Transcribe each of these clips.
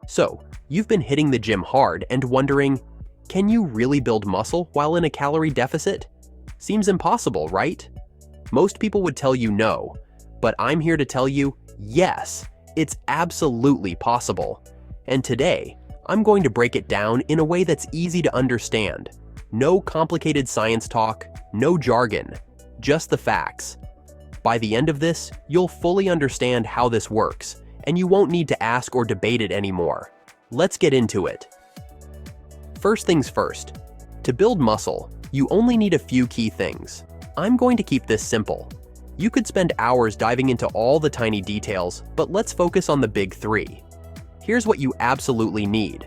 So, you've been hitting the gym hard and wondering, can you really build muscle while in a calorie deficit? Seems impossible, right? Most people would tell you no, but I'm here to tell you, yes, it's absolutely possible. And today, I'm going to break it down in a way that's easy to understand. No complicated science talk, no jargon, just the facts. By the end of this, you'll fully understand how this works, and you won't need to ask or debate it anymore. Let's get into it. First things first, to build muscle, you only need a few key things. I'm going to keep this simple. You could spend hours diving into all the tiny details, but let's focus on the big three. Here's what you absolutely need: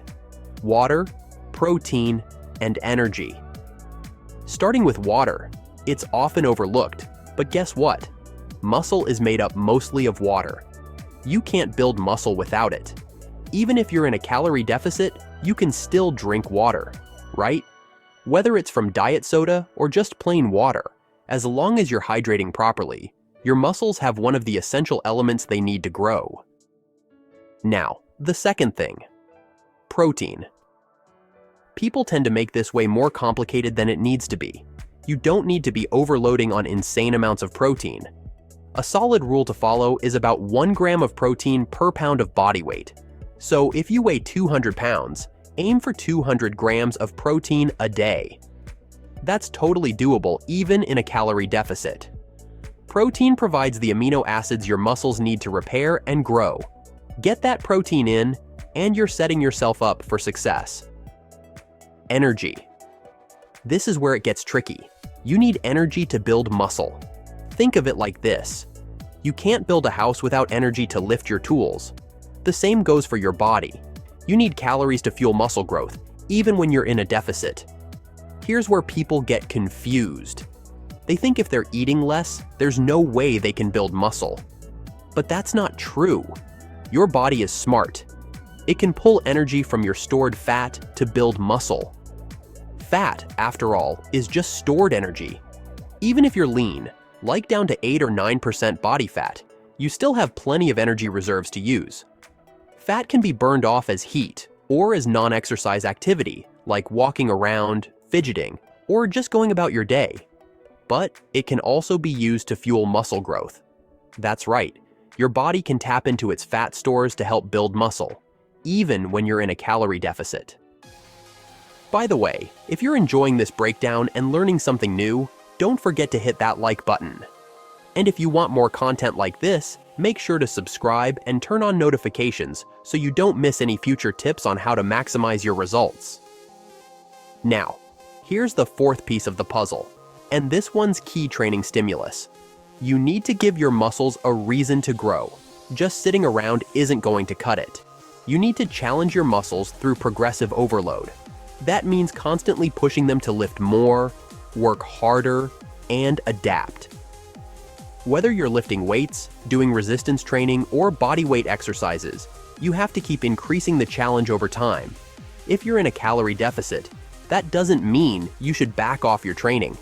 water, protein, and energy. Starting with water, it's often overlooked, but guess what? Muscle is made up mostly of water. You can't build muscle without it. Even if you're in a calorie deficit, you can still drink water, right? Whether it's from diet soda or just plain water, as long as you're hydrating properly, your muscles have one of the essential elements they need to grow. Now, the second thing, protein. People tend to make this way more complicated than it needs to be. You don't need to be overloading on insane amounts of protein. A solid rule to follow is about 1 gram of protein per pound of body weight. So if you weigh 200 pounds, aim for 200 grams of protein a day. That's totally doable even in a calorie deficit. Protein provides the amino acids your muscles need to repair and grow. Get that protein in, and you're setting yourself up for success. Energy. This is where it gets tricky. You need energy to build muscle. Think of it like this. You can't build a house without energy to lift your tools. The same goes for your body. You need calories to fuel muscle growth, even when you're in a deficit. Here's where people get confused. They think if they're eating less, there's no way they can build muscle. But that's not true. Your body is smart. It can pull energy from your stored fat to build muscle. Fat, after all, is just stored energy. Even if you're lean, like down to 8 or 9% body fat, you still have plenty of energy reserves to use. Fat can be burned off as heat or as non-exercise activity, like walking around, fidgeting, or just going about your day. But it can also be used to fuel muscle growth. That's right, your body can tap into its fat stores to help build muscle, even when you're in a calorie deficit. By the way, if you're enjoying this breakdown and learning something new, don't forget to hit that like button. And if you want more content like this, make sure to subscribe and turn on notifications so you don't miss any future tips on how to maximize your results. Now, here's the fourth piece of the puzzle, and this one's key training stimulus. You need to give your muscles a reason to grow. Just sitting around isn't going to cut it. You need to challenge your muscles through progressive overload. That means constantly pushing them to lift more, work harder, and adapt. Whether you're lifting weights, doing resistance training, or body weight exercises, you have to keep increasing the challenge over time. If you're in a calorie deficit, that doesn't mean you should back off your training.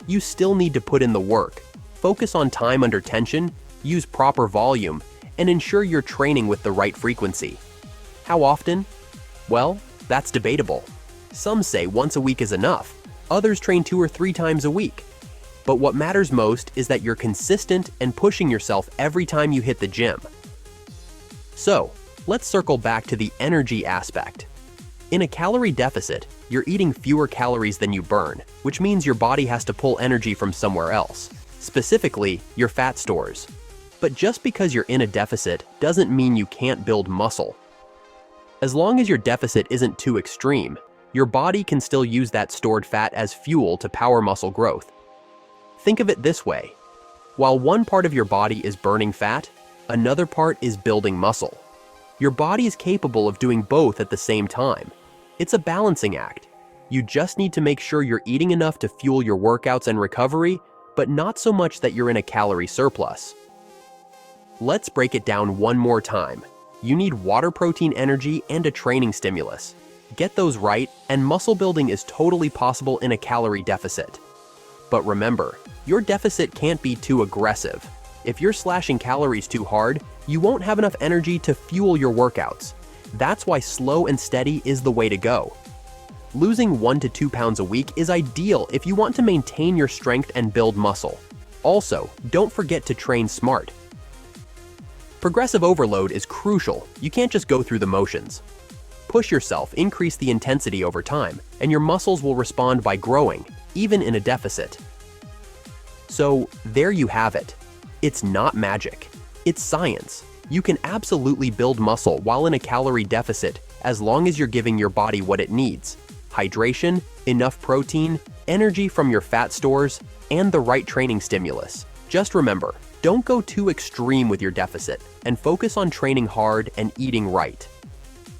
You still need to put in the work, focus on time under tension, use proper volume, and ensure you're training with the right frequency. How often? Well, that's debatable. Some say once a week is enough. Others train 2 or 3 times a week. But what matters most is that you're consistent and pushing yourself every time you hit the gym. So, let's circle back to the energy aspect. In a calorie deficit, you're eating fewer calories than you burn, which means your body has to pull energy from somewhere else, specifically your fat stores. But just because you're in a deficit doesn't mean you can't build muscle. As long as your deficit isn't too extreme, your body can still use that stored fat as fuel to power muscle growth. Think of it this way. While one part of your body is burning fat, another part is building muscle. Your body is capable of doing both at the same time. It's a balancing act. You just need to make sure you're eating enough to fuel your workouts and recovery, but not so much that you're in a calorie surplus. Let's break it down one more time. You need water, protein, energy, and a training stimulus. Get those right, and muscle building is totally possible in a calorie deficit. But remember, your deficit can't be too aggressive. If you're slashing calories too hard, you won't have enough energy to fuel your workouts. That's why slow and steady is the way to go. Losing 1 to 2 pounds a week is ideal if you want to maintain your strength and build muscle. Also, don't forget to train smart. Progressive overload is crucial. You can't just go through the motions. Push yourself, increase the intensity over time, and your muscles will respond by growing, even in a deficit. So, there you have it. It's not magic. It's science. You can absolutely build muscle while in a calorie deficit as long as you're giving your body what it needs: hydration, enough protein, energy from your fat stores, and the right training stimulus. Just remember, don't go too extreme with your deficit and focus on training hard and eating right.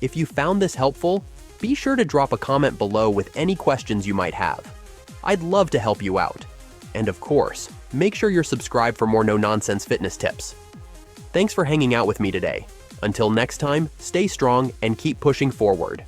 If you found this helpful, be sure to drop a comment below with any questions you might have. I'd love to help you out. And of course, make sure you're subscribed for more no-nonsense fitness tips. Thanks for hanging out with me today. Until next time, stay strong and keep pushing forward.